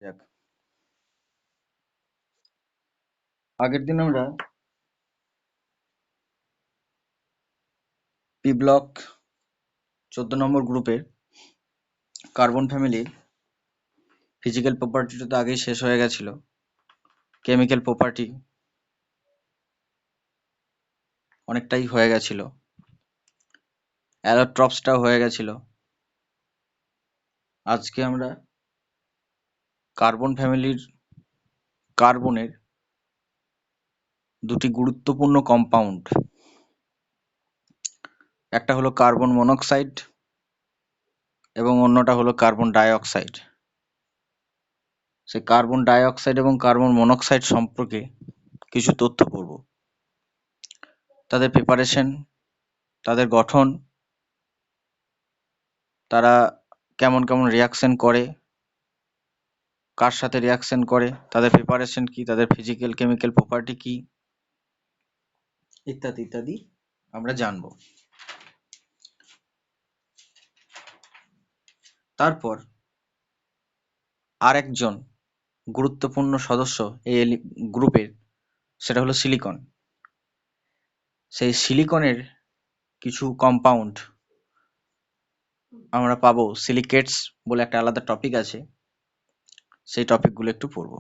যাক, আগের দিন আমরা পি ব্লক 14 নম্বর গ্রুপের কার্বন ফ্যামিলির ফিজিক্যাল প্রপার্টিটা তো আগেই শেষ হয়ে গেছিল। কেমিক্যাল প্রপার্টি অনেকটাই হয়ে গেছিল, অ্যালোট্রপসটাও হয়ে গেছিল। আজকে আমরা কার্বন ফ্যামিলির কার্বনের দুটি গুরুত্বপূর্ণ কম্পাউন্ড, একটা হলো কার্বন মনোক্সাইড এবং অন্যটা হলো কার্বন ডাইঅক্সাইড। সেই কার্বন ডাইঅক্সাইড এবং কার্বন মনোক্সাইড সম্পর্কে কিছু তথ্য পড়ব। তাদের প্রিপারেশন, তাদের গঠন, তারা কেমন কেমন রিয়াকশন করে, কার সাথে রিয়াকশন করে, তাদের প্রিপারেশন কি, তাদের ফিজিক্যাল কেমিক্যাল প্রপার্টি কি, ইত্যাদি ইত্যাদি আমরা জানব। তারপর আরেকজন গুরুত্বপূর্ণ সদস্য এই গ্রুপের, সেটা হলো সিলিকন। সেই সিলিকনের কিছু কম্পাউন্ড আমরা পাবো, সিলিকেটস বলে একটা আলাদা টপিক আছে, সেই টপিকগুলো একটু পড়বো,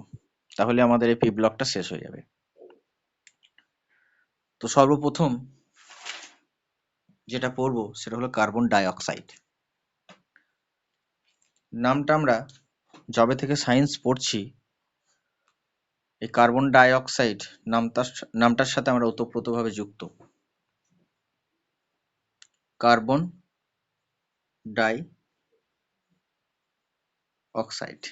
তাহলে আমাদের এই পি ব্লকটা শেষ হয়ে যাবে। তো সর্বপ্রথম যেটা পড়বো সেটা হলো কার্বন ডাইঅক্সাইড। নামটা আমরা যবে থেকে সায়েন্স পড়ছি, এই কার্বন ডাইঅক্সাইড নামটার সাথে আমরা ওতপ্রোতভাবে যুক্ত। কার্বন ডাই অক্সাইড,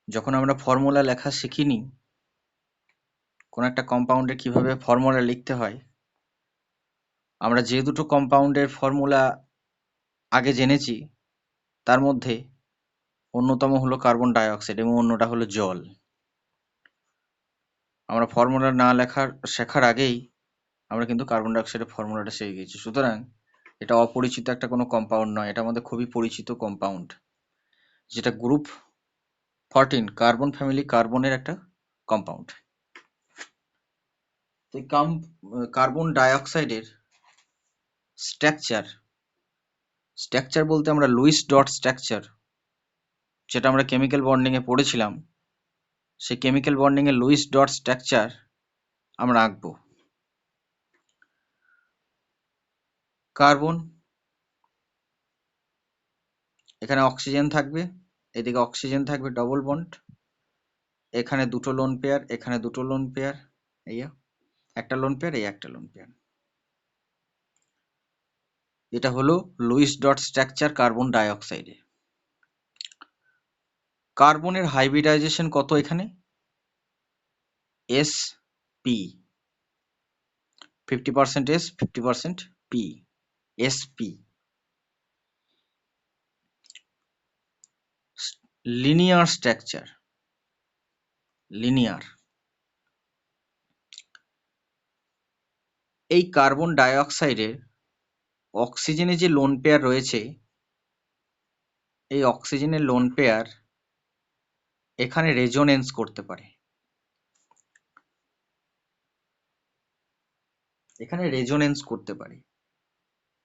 যখন আমরা ফর্মুলা লেখা শিখিনি, কোন একটা কম্পাউন্ডের কিভাবে ফর্মুলা লিখতে হয়, আমরা যে দুটো কম্পাউন্ডের ফর্মুলা আগে জেনেছি তার মধ্যে অন্যতম হলো কার্বন ডাইঅক্সাইড এবং অন্যটা হলো জল। আমরা ফর্মুলা না শেখার আগেই আমরা কিন্তু কার্বন ডাইঅক্সাইডের ফর্মুলাটা শিখে গেছি, সুতরাং এটা অপরিচিত একটা কোনো কম্পাউন্ড নয়, এটা আমাদের খুবই পরিচিত কম্পাউন্ড, যেটা গ্রুপ 14 কার্বন ফ্যামিলি কার্বনের একটা কম্পাউন্ড। তো কার্বন ডাইঅক্সাইডের স্ট্রাকচার বলতে আমরা লুইস ডট স্ট্রাকচার, যেটা আমরা কেমিক্যাল বন্ডিং এ পড়েছিলাম, সেই কেমিক্যাল বন্ডিং এর লুইস ডট স্ট্রাকচার আমরা আঁকবো। কার্বন, এখানে অক্সিজেন থাকবে, এদিকে অক্সিজেন থাকবে ডবল বন্ড, এখানে দুটো লোন পেয়ার, এখানে দুটো লোন পেয়ার, এই একটা লোন পেয়ার, এই একটা লোন পেয়ার। এটা হলো লুইস ডট স্ট্রাকচার কার্বন ডাইঅক্সাইডে। কার্বনের হাইব্রিডাইজেশন কত এখানে? S P, 50% S, 50% P, S P. Linear structure, linear. এই কার্বন ডাইঅক্সাইডের অক্সিজেনে যে লোন পেয়ার রয়েছে, এই অক্সিজেনের লোন পেয়ার এখানে রেজোনেন্স করতে পারে, এখানে রেজোনেন্স করতে পারে।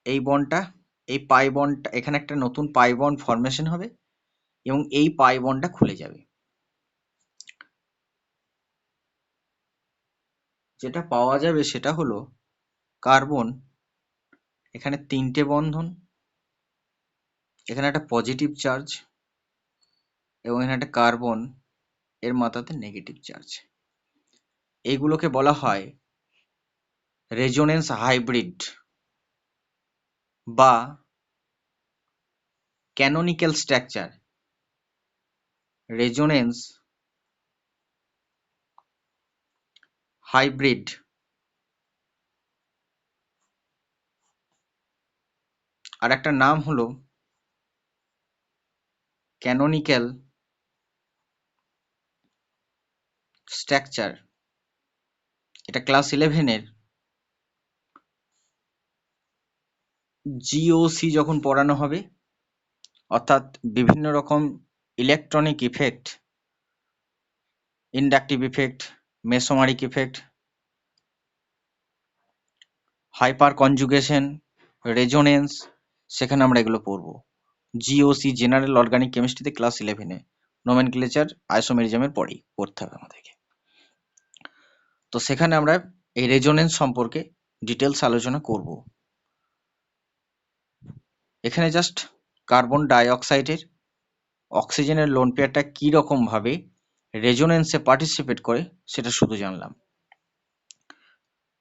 এই বন্ডটা, এই পাই বন্ডটা, এখানে একটা নতুন পাই বন্ড ফরমেশন হবে এবং এই পাই বন্ডটা খুলে যাবে। যেটা পাওয়া যাবে সেটা হলো কার্বন, এখানে 3টে বন্ধন, এখানে একটা পজিটিভ চার্জ এবং এখানে একটা কার্বন এর মাথাতে নেগেটিভ চার্জ। এইগুলোকে বলা হয় রেজোনেন্স হাইব্রিড বা ক্যানোনিক্যাল স্ট্রাকচার। রেজোনেন্স হাইব্রিড আর একটা নাম হলো ক্যানোনিক্যাল স্ট্রাকচার এটা ক্লাস 11-এর জিওসি যখন পড়ানো হবে, অর্থাৎ বিভিন্ন রকম electronic effect, inductive effect, mesomeric effect, hyper conjugation, resonance, সেখানে আমরা এগুলো পড়বো। জিওসি জেনারেল অর্গানিক কেমিস্ট্রিতে ক্লাস 11-এ নোমেনক্লেচার আইসোমেরিজমের পরেই পড়তে হবে আমাদেরকে। তো সেখানে আমরা এই রেজোনেন্স সম্পর্কে ডিটেলস আলোচনা করব। এখানে জাস্ট কার্বন ডাই অক্সাইডের অক্সিজেনের লোন পেয়ারটা কি রকম ভাবে রেজোনেন্সে পার্টিসিপেট করে সেটা শুধু জানলাম।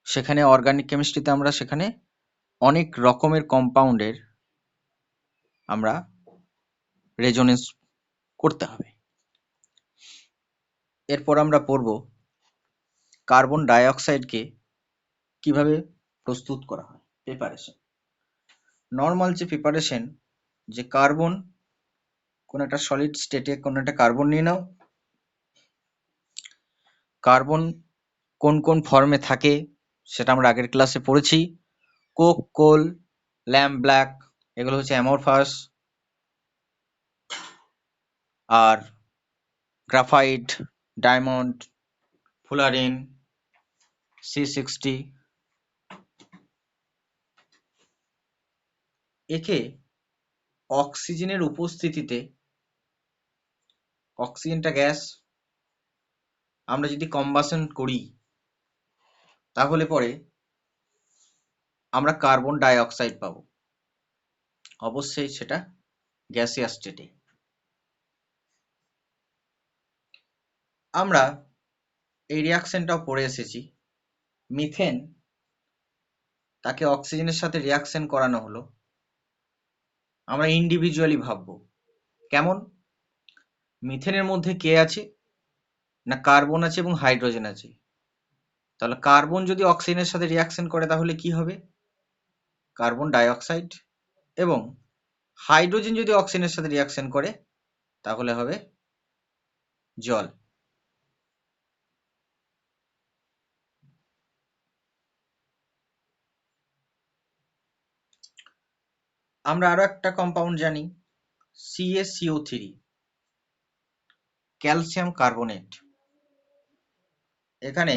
সেখানে অর্গানিক কেমিস্ট্রিতে আমরা সেখানে অনেক রকমের কম্পাউন্ডের আমরা রেজোনেন্স করতে হবে। এরপর আমরা পড়ব কার্বন ডাই অক্সাইডকে কিভাবে প্রস্তুত করা হয়, প্রিপারেশন। নর্মাল যে প্রিপারেশন, যে কার্বন, কোন একটা সলিড স্টেটে কোন একটা কার্বন নিয়ে নাও, কার্বন কোন কোন ফর্মে থাকে সেটা আমরা আগের ক্লাসে পড়েছি। কোক, কোল, ল্যাম্প ব্ল্যাক, এগুলো হচ্ছে অ্যামরফাস, আর গ্রাফাইট, ডায়মন্ড, ফুলারিন, C60। একে অক্সিজেনের উপস্থিতিতে, অক্সিজেনটা গ্যাস, আমরা যদি কম্বাসন করি তাহলে পরে আমরা কার্বন ডাই অক্সাইড পাবো, অবশ্যই সেটা গ্যাসিয়াস স্টেটে। আমরা এই রিয়াকশনটাও পড়ে এসেছি, মিথেন, তাকে অক্সিজেনের সাথে রিয়াকশন করানো হলো, আমরা ইন্ডিভিজুয়ালি ভাববো কেমন। মিথেনের মধ্যে কে আছে না, কার্বন আছে এবং হাইড্রোজেন আছে। তাহলে কার্বন যদি অক্সিজেনের সাথে রিয়াকশন করে তাহলে কি হবে, কার্বন ডাই অক্সাইড। এবং হাইড্রোজেন যদি অক্সিজেনের সাথে রিয়াকশন করে তাহলে হবে জল। আমরা আরো একটা কম্পাউন্ড জানি, CaCO3, ক্যালসিয়াম কার্বনেট। এখানে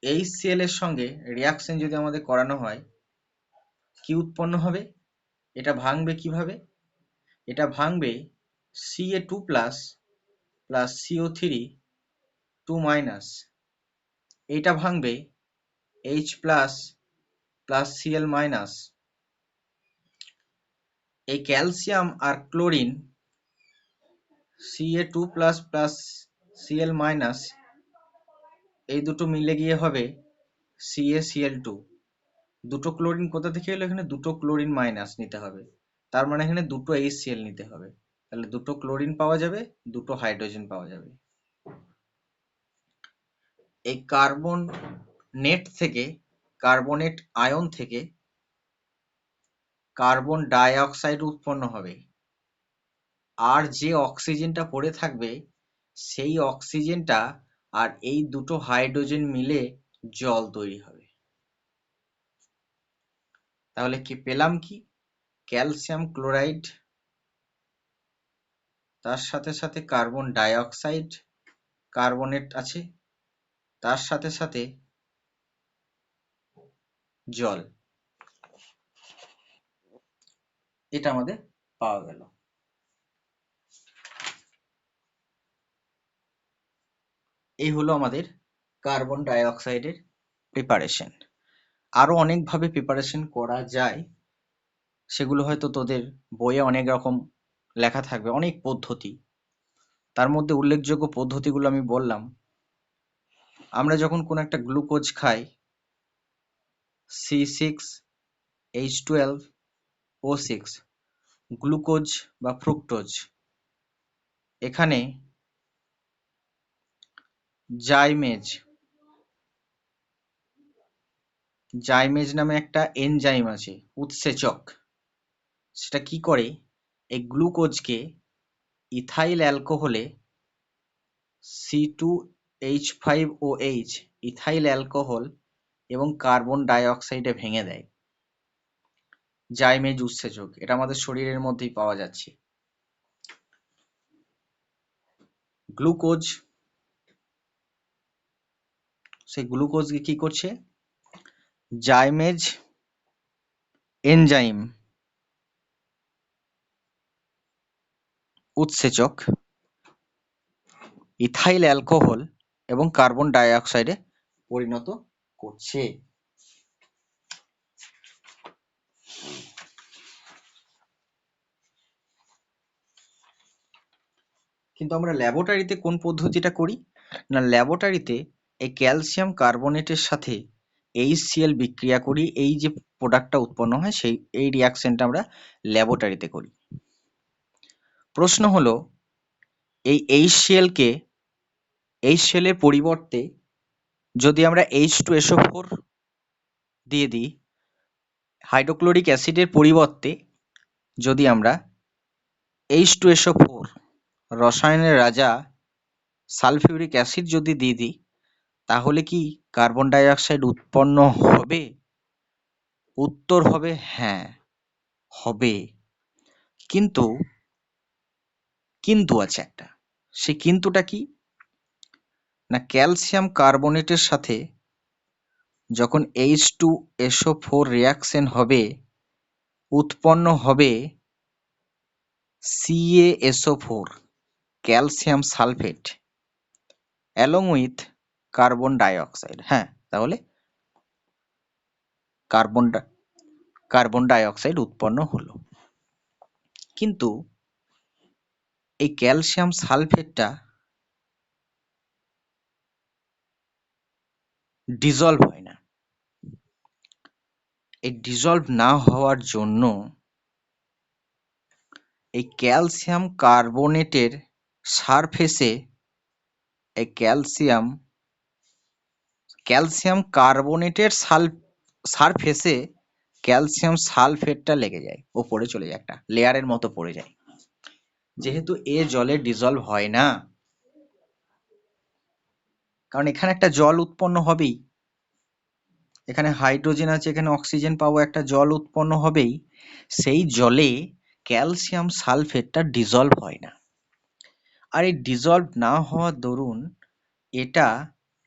HCl এর সঙ্গে রিয়াকশন যদি আমাদের করানো হয় কি উৎপন্ন হবে, এটা ভাঙবে কিভাবে, এটা ভাঙবে Ca2 plus plus CO3 2 minus, এইটা ভাঙবে H plus plus Cl minus. এই ক্যালসিয়াম আর chlorine Ca2 plus plus Cl minus, এই দুটো মিলে গিয়ে হবে CaCl2। দুটো ক্লোরিন কোথা থেকে এলো, এখানে দুটো ক্লোরিন মাইনাস নিতে হবে, তার মানে এখানে দুটো HCl নিতে হবে, তাহলে দুটো ক্লোরিন পাওয়া যাবে, দুটো হাইড্রোজেন পাওয়া যাবে। এই কার্বন নেট থেকে, কার্বনেট আয়ন থেকে কার্বন ডাই অক্সাইড উৎপন্ন হবে, আর যে অক্সিজেনটা পড়ে থাকবে সেই অক্সিজেনটা আর এই দুটো হাইড্রোজেন মিলে জল তৈরি হবে। তাহলে কি পেলাম, কি ক্যালসিয়াম ক্লোরাইড, তার সাথে সাথে কার্বন ডাই অক্সাইড, কার্বনেট আছে, তার সাথে সাথে জল, এটা আমাদের পাওয়া গেল। এই হলো আমাদের কার্বন ডাই অক্সাইডের প্রিপারেশন। আরো অনেকভাবে প্রিপারেশন করা যায়, সেগুলো হয়তো তোদের বইয়ে অনেক রকম লেখা থাকবে, অনেক পদ্ধতি। তার মধ্যে উল্লেখযোগ্য পদ্ধতিগুলো আমি বললাম। আমরা যখন কোন একটা গ্লুকোজ খাই, C6H12O6, গ্লুকোজ বা ফ্রুক্টোজ, এখানে জাইমেজ নামে একটা এনজাইম আছে, উৎসেচক। সেটা কি করে, এই গ্লুকোজকে ইথাইল অ্যালকোহলে H5OH ইথাইল অ্যালকোহল এবং কার্বন ডাই অক্সাইডে ভেঙে দেয়। জাইমেজ উৎসেচক, এটা আমাদের শরীরের মধ্যেই পাওয়া যাচ্ছে। গ্লুকোজ, সেই গ্লুকোজকে কি করছে? জাইমেজ এনজাইম উৎসেচক ইথাইল অ্যালকোহল এবং কার্বন ডাই অক্সাইডে পরিণত করছে। কিন্তু আমরা ল্যাবরেটরিতে কোন পদ্ধতিটা করি না, ল্যাবরেটরিতে এই ক্যালসিয়াম কার্বনেটের সাথে HCl বিক্রিয়া করি, এই যে প্রোডাক্টটা উৎপন্ন হয় এই রিয়াকশনটা আমরা ল্যাবরেটরিতে করি। প্রশ্ন হলো, এই HCl এর পরিবর্তে যদি আমরা H2SO4 দিয়ে দিই, হাইড্রোক্লোরিক অ্যাসিডের পরিবর্তে যদি আমরা H2SO4 রসায়নের রাজা সালফিউরিক অ্যাসিড যদি দিয়ে দিই, তাহলে কি কার্বন ডাই অক্সাইড উৎপন্ন হবে? উত্তর হবে হ্যাঁ, হবে। কিন্তু আছে একটা। সেই কিন্তুটা কি না, ক্যালসিয়াম কার্বনেটের সাথে যখন H2SO4 রিয়াকশন হবে, উৎপন্ন হবে CaSO4 calcium sulphate along with carbon dioxide. হ্যাঁ, তাহলে কার্বন ডাই অক্সাইড উৎপন্ন হলো। কিন্তু এই ক্যালসিয়াম সালফেটটা ডিজলভ হয় না। এই ডিজলভ না হওয়ার জন্য এই ক্যালসিয়াম কার্বনেটের সারফেসে এই ক্যালসিয়াম কার্বনেটের সারফেসে ক্যালসিয়াম সালফেটটা লেগে যায়, ওপরে চলে যায়, একটা লেয়ারের মতো পড়ে যায়। যেহেতু এ জলে ডিজলভ হয় না, কারণ এখানে একটা জল উৎপন্ন হবেই, এখানে হাইড্রোজেন আছে, এখানে অক্সিজেন পাবো, একটা জল উৎপন্ন হবেই। সেই জলে ক্যালসিয়াম সালফেটটা ডিজলভ হয় না। আর এই ডিজলভ না হওয়ার দরুন এটা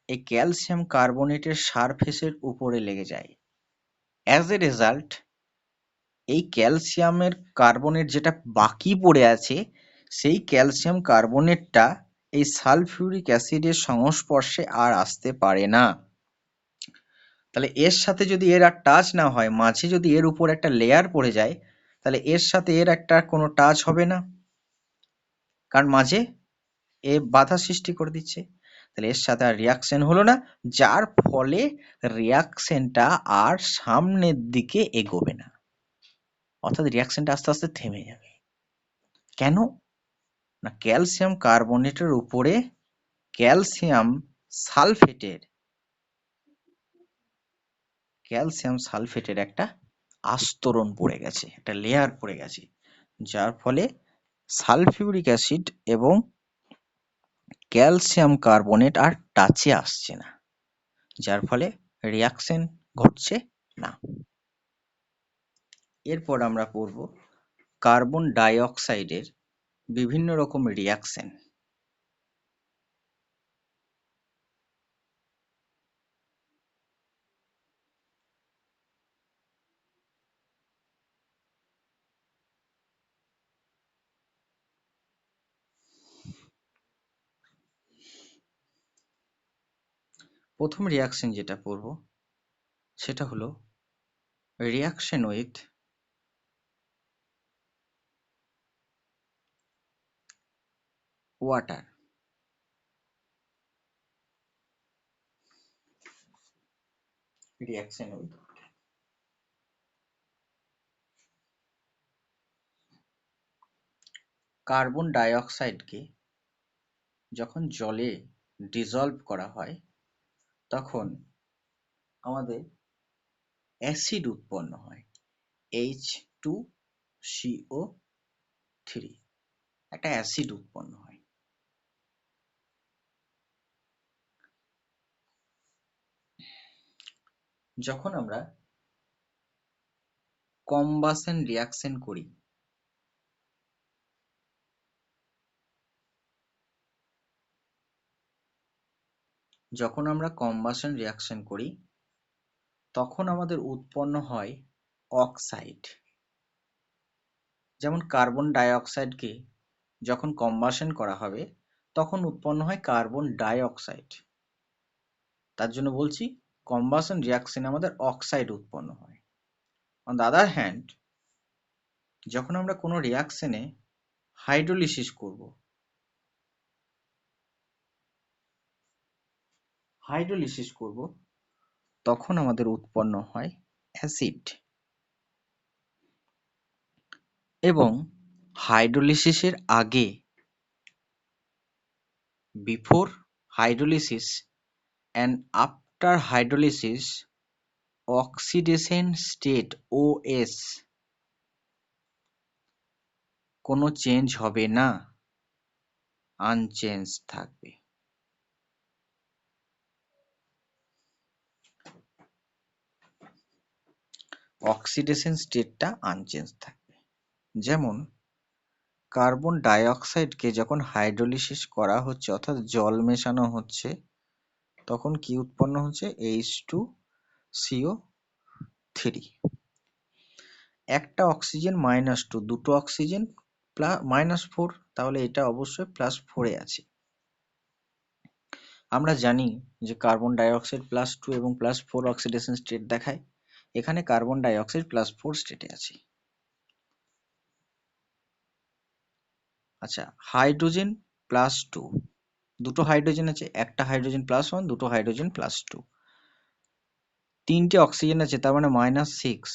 এই ক্যালসিয়াম কার্বনেটের সারফেসের উপরে লেগে যায়। অ্যাজ এ রেজাল্ট এই ক্যালসিয়ামের কার্বনেট যেটা বাকি পড়ে আছে, সেই ক্যালসিয়াম কার্বনেটটা এই সালফিউরিক অ্যাসিডের সংস্পর্শে আর আসতে পারে না। তাহলে এর সাথে যদি এর আর টাচ না হয়, মাঝে যদি এর উপর একটা লেয়ার পড়ে যায়, তাহলে এর সাথে এর একটা কোনো টাচ হবে না, কারণ মাঝে এ বাধা সৃষ্টি করে দিচ্ছে। তাহলে এর সাথে আর রিয়াকশন হলো না, যার ফলে রিয়াকশনটা আর সামনের দিকে এগোবে না, অর্থাৎ রিয়াকশনটা আস্তে আস্তে থেমে যাবে। কেন না, ক্যালসিয়াম কার্বনেটের উপরে ক্যালসিয়াম সালফেটের একটা আস্তরণ পড়ে গেছে, একটা লেয়ার পড়ে গেছে, যার ফলে সালফিউরিক অ্যাসিড এবং ক্যালসিয়াম কার্বনেট আর টাচে আসছে না, যার ফলে রিয়াকশন ঘটছে না। এরপর আমরা পড়ব কার্বন ডাই অক্সাইডের বিভিন্ন রকম রিয়াকশন। প্রথম রিয়াকশন যেটা পড়ব সেটা হলো reaction with water. Reaction with carbon ডাই অক্সাইডকে যখন জলে ডিজলভ করা হয়, তখন আমাদের অ্যাসিড উৎপন্ন হয়, H2CO3, একটা অ্যাসিড উৎপন্ন হয়। যখন আমরা কম্বাসন রিয়াকশন করি, তখন আমাদের উৎপন্ন হয় অক্সাইড। যেমন কার্বন ডাই অক্সাইডকে যখন কম্বাসন করা হবে তখন উৎপন্ন হয় কার্বন ডাই অক্সাইড। তার জন্য বলছি কম্বাসন রিয়াকশনে আমাদের অক্সাইড উৎপন্ন হয়। অন দ্য আদার হ্যান্ড, যখন আমরা কোনো রিয়াকশনে হাইড্রোলিসিস করব তখন আমাদের উৎপন্ন হয় অ্যাসিড। এবং হাইড্রোলিসিসের আগে, before hydrolysis and after hydrolysis, oxidation state OS কোনো চেঞ্জ হবে না, আনচেঞ্জ থাকবে। অক্সিডেশন স্টেটটা আনচেঞ্জ থাকবে। যেমন কার্বন ডাই অক্সাইডকে যখন হাইড্রোলিসিস করা হচ্ছে অর্থাৎ জল মেশানো হচ্ছে তখন কি উৎপন্ন হচ্ছে? H2CO3। একটা অক্সিজেন -2, দুটো অক্সিজেন -4, তাহলে এটা অবশ্যই +4 আছে। আমরা জানি যে কার্বন ডাই অক্সাইড +2 এবং +4 অক্সিডেশন স্টেট দেখায়। এখানে কার্বন ডাই অক্সাইড +4 স্টেটে আছে। আচ্ছা, হাইড্রোজেন +2, দুটো হাইড্রোজেন আছে, একটা হাইড্রোজেন +1, দুটো হাইড্রোজেন +2, তিনটে অক্সিজেন আছে, তার মানে -6।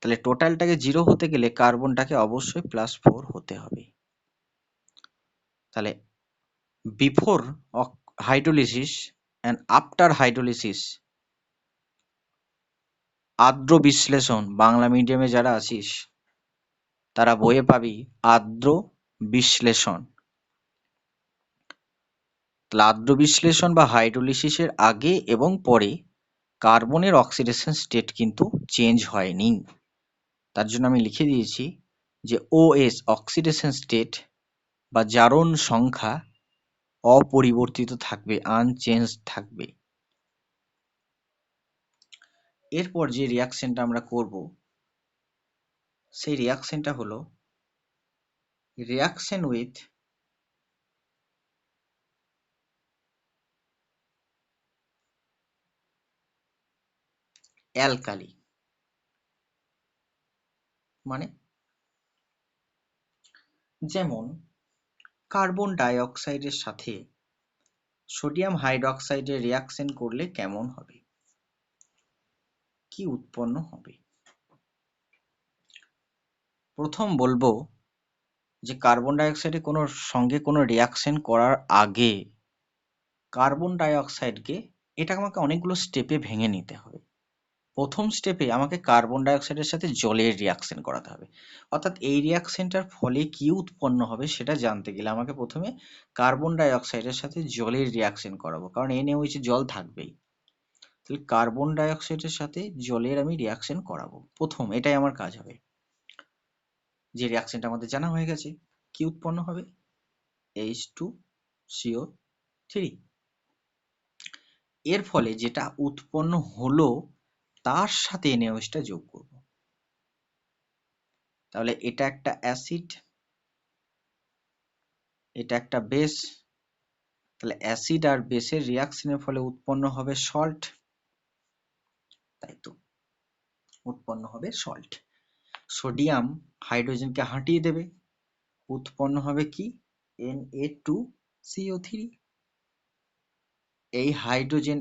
তাহলে টোটালটাকে 0 হতে গেলে কার্বনটাকে অবশ্যই +4 হতে হবে। তাহলে before hydrolysis and after hydrolysis, আর্দ্র বিশ্লেষণ, বাংলা মিডিয়ামে যারা আছিস তারা বইয়ে পাবি আর্দ্র বিশ্লেষণ। তাহলে আর্দ্র বিশ্লেষণ বা হাইড্রোলিসিসের আগে এবং পরে কার্বনের অক্সিডেশন স্টেট কিন্তু চেঞ্জ হয়নি। তার জন্য আমি লিখে দিয়েছি যে OS, অক্সিডেশন স্টেট বা জারণ সংখ্যা অপরিবর্তিত থাকবে, আনচেঞ্জ থাকবে। এরপর যে রিয়াকশনটা আমরা করব সেই রিয়াকশনটা হলো রিয়াকশন উইথ অ্যালকালি। মানে যেমন কার্বন ডাই অক্সাইডের সাথে সোডিয়াম হাইড্রোক্সাইডের রিয়াকশন করলে কেমন হবে, কি উৎপন্ন হবে। প্রথম বলবো যে কার্বন ডাই অক্সাইডের সঙ্গে কোনো রিয়াকশন করার আগে কার্বন ডাই অক্সাইডকে, এটা আমাকে অনেকগুলো স্টেপে ভেঙে নিতে হবে। প্রথম স্টেপে আমাকে কার্বন ডাই অক্সাইডের সাথে জলের রিয়াকশন করাতে হবে। অর্থাৎ এই রিয়াকশনটার ফলে কি উৎপন্ন হবে সেটা জানতে গেলে আমাকে প্রথমে কার্বন ডাই অক্সাইডের সাথে জলের রিয়াকশন করাবো, কারণ NaOH জল থাকবেই। তাহলে কার্বন ডাই অক্সাইডের সাথে জলের আমি রিয়াকশন করাবো প্রথম, এটাই আমার কাজ হবে। যে রিয়াকশনটা আমাদের জানা হয়ে গেছে, কি উৎপন্ন হবে? H2CO3। এর ফলে যেটা উৎপন্ন হলো তার সাথে NaOH টা যোগ করব। তাহলে এটা একটা অ্যাসিড, এটা একটা বেস। তাহলে অ্যাসিড আর বেসের রিয়াকশনের ফলে উৎপন্ন হবে সল্ট, তাই তো, উৎপন্ন হবে সল্ট। সোডিয়াম হাইড্রোজেনকে হাঁটিয়ে দেবে, উৎপন্ন হবে কি? Na2CO3। এই হাইড্রোজেন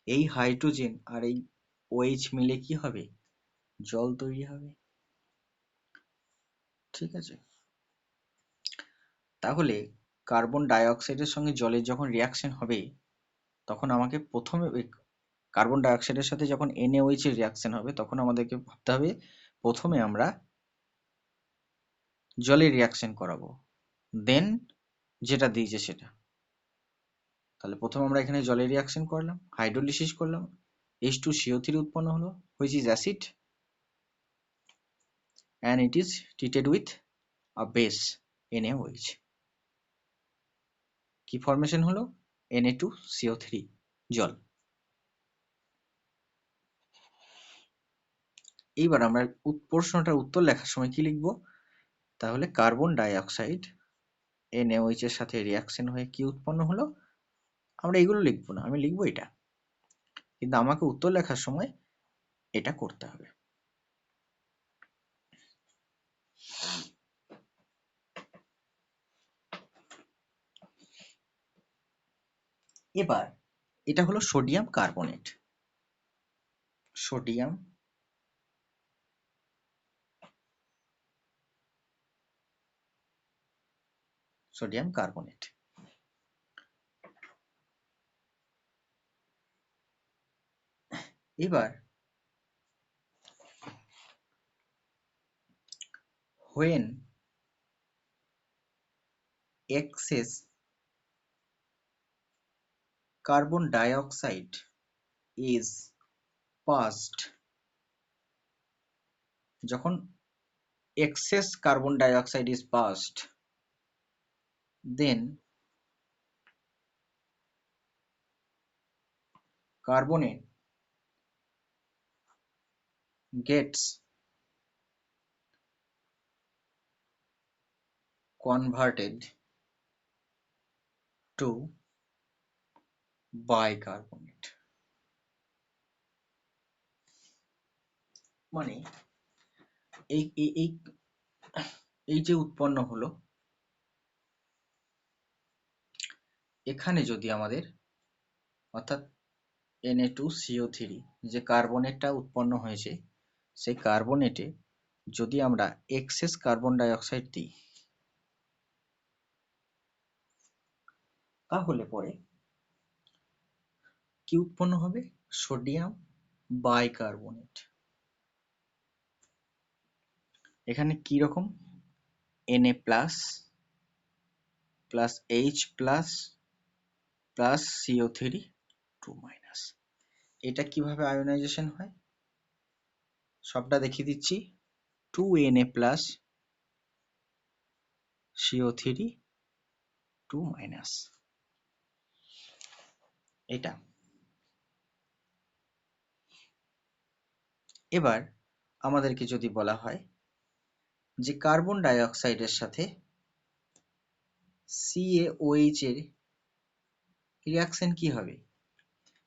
এই হাইড্রোজেন আর এই OH মিলে কি হবে? জল তৈরি হবে। ঠিক আছে, তাহলে কার্বন ডাই অক্সাইডের সঙ্গে জলের যখন রিয়াকশন হবে তখন আমাকে প্রথমে কার্বন ডাই অক্সাইডের সাথে যখন NaOH এর রিয়াকশন হবে তখন আমাদেরকে ভাবতে হবে প্রথমে আমরা জলের রিয়াকশন করাবো, দেন যেটা দিয়েছে সেটা। তাহলে প্রথমে আমরা এখানে জলের রিয়াকশন করলাম, হাইড্রোলিসিস করলাম, H2CO3 উৎপন্ন হলো, which is acid, and it is treated with a base NaOH. কি ফরমেশন হলো? Na2CO3 জল। এইবার আমরা প্রশ্নটার উত্তর লেখার সময় কি লিখব? তাহলে কার্বন ডাই অক্সাইড NaOH এর সাথে রিয়াকশন হয়ে কি উৎপন্ন হলো, আমরা এগুলো লিখবো না, আমি লিখবো এটা, কিন্তু আমাকে উত্তর লেখার সময় এটা করতে হবে। এবার এটা হলো সোডিয়াম কার্বনেট। Sodium carbonate. এবার when excess carbon dioxide is passed, যখন excess carbon dioxide is passed, then carbonate gets converted to bicarbonate। মানে এই এই এই এই যে উৎপন্ন হলো, এখানে যদি আমাদের অর্থাৎ Na2CO3 যে কার্বনেটটা উৎপন্ন হয়েছে, সেই কার্বনেটে যদি আমরা এক্সেস কার্বন ডাই অক্সাইড দিই, তাহলে পরে কি উৎপন্ন হবে? Sodium bicarbonate. এখানে কি রকম? Na plus plus H plus plus CO3 2 minus. এটা কিভাবে আয়োনাইজেশন হয় সবটা দেখিয়ে দিচ্ছি। 2Na প্লাস CO3 2 মাইনাস, এটা। এবার আমাদেরকে যদি বলা হয় যে কার্বন ডাই অক্সাইডের সাথে CaOH এর রিয়াকশন কি হবে,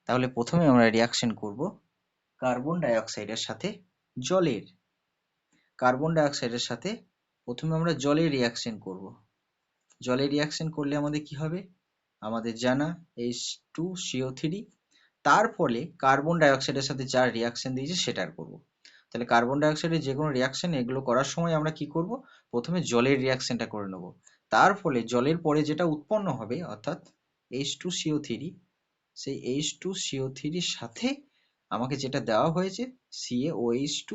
তাহলে প্রথমে আমরা রিয়াকশন করব কার্বন ডাই অক্সাইডের সাথে জলের। কার্বন ডাই অক্সাইডের সাথে প্রথমে আমরা জলের রিয়াকশন করব। জলের রিয়াকশন করলে আমাদের কি হবে? আমাদের জানা H2CO3, তার ফলে কার্বন ডাই অক্সাইডের সাথে যার রিয়াকশন দিয়েছে সেটার করব। তাহলে কার্বন ডাই অক্সাইডের যে কোনো রিয়াকশন এগুলো করার সময় আমরা কি করব? প্রথমে জলের রিয়াকশনটা করে নেব। তার ফলে জলের পরে যেটা উৎপন্ন হবে অর্থাৎ H2CO3, সেই H2CO3 এর সাথে আমাকে যেটা দেওয়া হয়েছে CaOH2,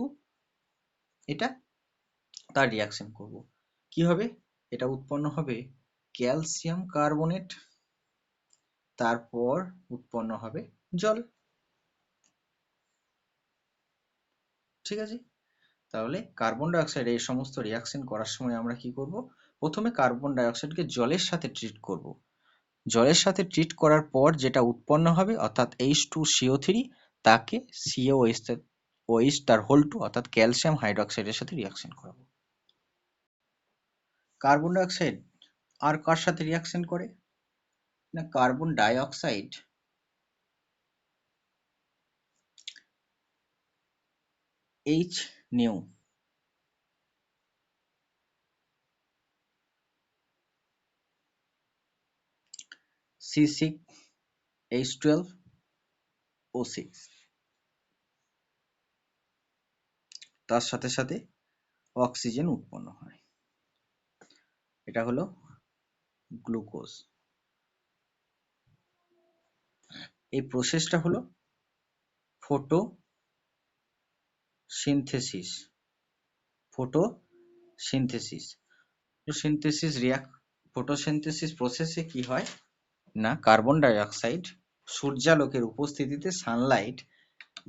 এটা তার রিয়াকশন করব। কি হবে? এটা উৎপন্ন হবে ক্যালসিয়াম কার্বনেট, তারপর উৎপন্ন হবে জল। ঠিক আছে? তাহলে কার্বন ডাই অক্সাইড এই সমস্ত রিয়াকশন করার সময় আমরা কি করব? প্রথমে কার্বন ডাই অক্সাইডকে জলের সাথে ট্রিট করব। জলের সাথে ট্রিট করার পর যেটা উৎপন্ন হবে অর্থাৎ H2CO3, তাকে CaOH তার হোল টু অর্থাৎ ক্যালসিয়াম হাইড্রোক্সাইডের সাথে রিয়াকশন করাবো। কার্বন ডাই অক্সাইড আর কার সাথে রিয়াকশন করে? না, carbon die oxide H new C6H12O6, তার সাথে সাথে অক্সিজেন উৎপন্ন হয়। এটা হলো গ্লুকোজ। এই প্রসেসটা হলো ফটোসিনথেসিস। ফটোসিনথেসিস ফটোসিনথেসিস প্রসেসে কি হয়? না, কার্বন ডাই অক্সাইড সূর্যালোকের উপস্থিতিতে সানলাইট,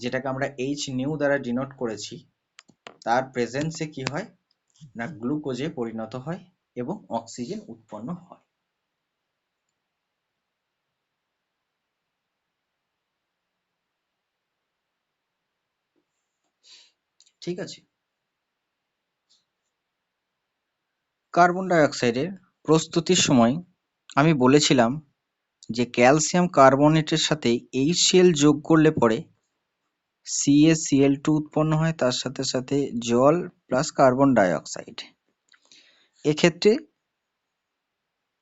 যেটাকে আমরা এইচ নিউ দ্বারা ডিনোট করেছি, তার প্রেজেন্সে কি হয় না গ্লুকোজে পরিণত হয় এবং অক্সিজেন উৎপন্ন হয়। ঠিক আছে। কার্বন ডাই অক্সাইডের প্রস্তুতির সময় আমি বলেছিলাম যে ক্যালসিয়াম কার্বনেটের সাথে HCl যোগ করলে পরে CaCl2 উৎপন্ন হয়, তার সাথে সাথে জল প্লাস কার্বন ডাই অক্সাইড। এক্ষেত্রে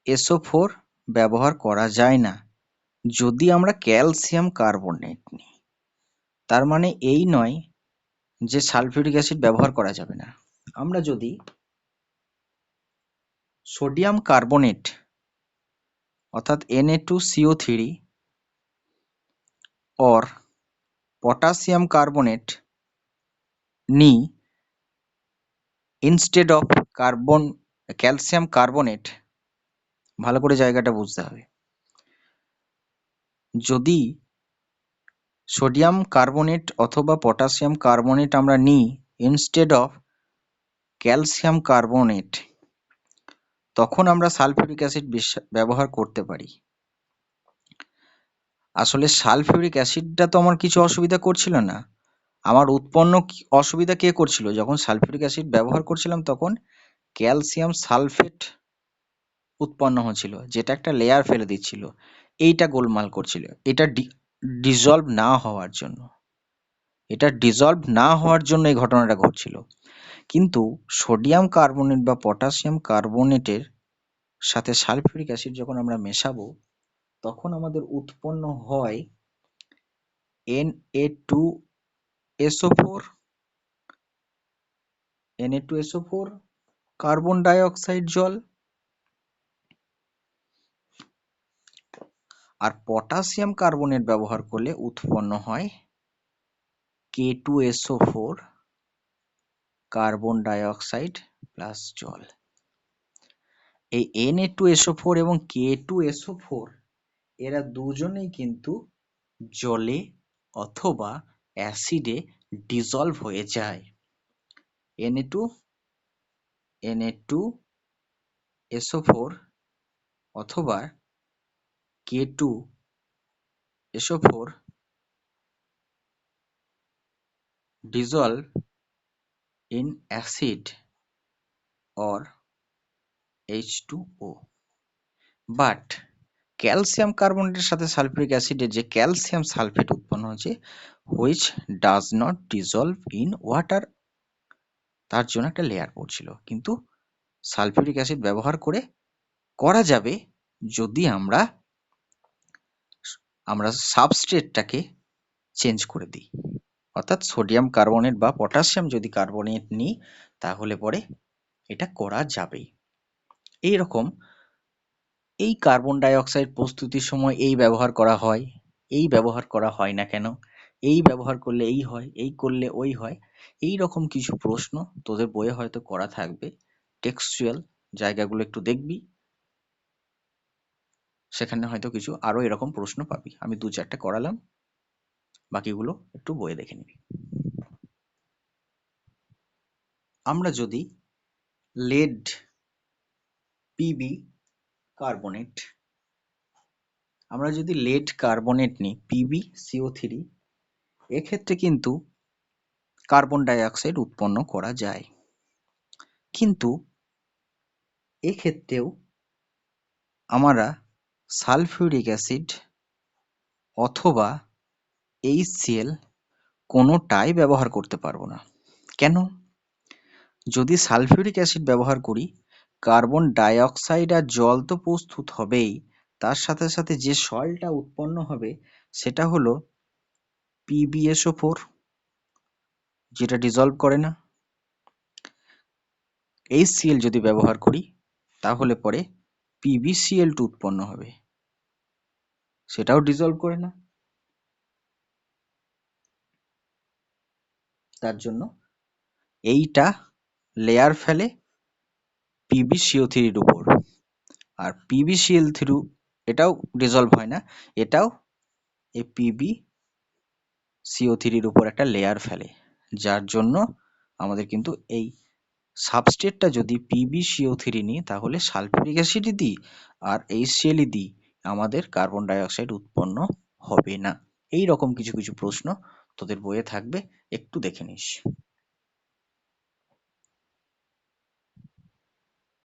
SO4 ব্যবহার করা যায় না যদি আমরা ক্যালসিয়াম কার্বনেট নিই। তার মানে এই নয় যে সালফিউরিক অ্যাসিড ব্যবহার করা যাবে না। আমরা যদি সোডিয়াম কার্বনেট অর্থাৎ Na2CO3 or পটাশিয়াম কার্বনেট নিই ইনস্টেড অফ ক্যালসিয়াম কার্বনেট, ভালো করে জায়গাটা বুঝতে হবে। যদি সোডিয়াম কার্বনেট অথবা পটাশিয়াম কার্বনেট আমরা নিই ইনস্টেড অফ ক্যালসিয়াম কার্বনেট, তখন আমরা সালফিউরিক অ্যাসিড ব্যবহার করতে পারি। আসলে সালফিউরিক অ্যাসিডটা তো আমার কিছু অসুবিধা করছিল না। আমার উৎপন্ন অসুবিধা কে করছিল? যখন সালফিউরিক অ্যাসিড ব্যবহার করছিলাম তখন ক্যালসিয়াম সালফেট উৎপন্ন হচ্ছিল, যেটা একটা লেয়ার ফেলে দিচ্ছিল, এইটা গোলমাল করছিল। এটা ডিজলভ না হওয়ার জন্য, এই ঘটনাটা ঘটছিল। কিন্তু সোডিয়াম কার্বনেট বা পটাশিয়াম কার্বনেটের সাথে সালফিউরিক অ্যাসিড যখন আমরা মেশাবো তখন আমাদের উৎপন্ন হয় Na2SO4 কার্বন ডাই অক্সাইড জল, আর পটাশিয়াম কার্বনেট ব্যবহার করলে উৎপন্ন হয় K2SO4 carbon die oxide plus জল। এই Na2SO4 এবং K2SO4 এরা দুজনেই কিন্তু জলে অথবা অ্যাসিডে ডিজলভ হয়ে যায়। Na2SO4 অথবা K2SO4 dissolve in acid or H2O, but calcium কার্বনেটের সাথে সালফিউরিক অ্যাসিডের যে ক্যালসিয়াম সালফেট উৎপন্ন হচ্ছে which does not dissolve in water, তার জন্য একটা লেয়ার পড়ছিল। কিন্তু সালফিউরিক অ্যাসিড ব্যবহার করা যাবে যদি আমরা সাবস্ট্রেটটাকে চেঞ্জ করে দিই, অর্থাৎ সোডিয়াম কার্বনেট বা পটাশিয়াম যদি কার্বনেট নিই তাহলে পরে এটা করা যাবে। এইরকম এই কার্বন ডাই অক্সাইড প্রস্তুতির সময় এই ব্যবহার করা হয়, এই ব্যবহার করা হয় না কেন, এই ব্যবহার করলে এই হয়, এই করলে ওই হয়, এই রকম কিছু প্রশ্ন তোদের বইয়ে হয়তো করা থাকবে। টেক্সচুয়াল জায়গাগুলো একটু দেখবি, সেখানে হয়তো কিছু আরো এরকম প্রশ্ন পাবি। আমি 2-4টা করালাম, বাকিগুলো একটু বইয়ে দেখে নিবি। আমরা যদি লেড পিবি কার্বনেট নিই PbCO3, এক্ষেত্রে কিন্তু কার্বন ডাই অক্সাইড উৎপন্ন করা যায়, কিন্তু এক্ষেত্রেও আমরা সালফিউরিক অ্যাসিড অথবা HCl কোনোটাই ব্যবহার করতে পারবো না। কেন? যদি সালফিউরিক অ্যাসিড ব্যবহার করি, কার্বন ডাই অক্সাইড আর জল তো প্রস্তুত হবেই, তার সাথে সাথে যে সল্টটা উৎপন্ন হবে সেটা হলো PbSO4, যেটা ডিজলভ করে না। HCl যদি ব্যবহার করি তাহলে পরে PbCl2 উৎপন্ন হবে, সেটাও ডিজলভ করে না। তার জন্য এইটা লেয়ার ফেলে PbCO3 এর উপর, আর PbCl3 এটাও ডিজলভ হয় না, এটাও এই PbCO3 এর উপর একটা লেয়ার ফেলে, যার জন্য আমাদের কিন্তু এই সাবস্ট্রেটটা যদি PbCO3 নিই তাহলে সালফিউরিক অ্যাসিডই দিই আর HCl দিই, আমাদের কার্বন ডাই অক্সাইড উৎপন্ন হবে না। এই রকম কিছু কিছু প্রশ্ন তোদের বইয়ে থাকবে, একটু দেখে নিস।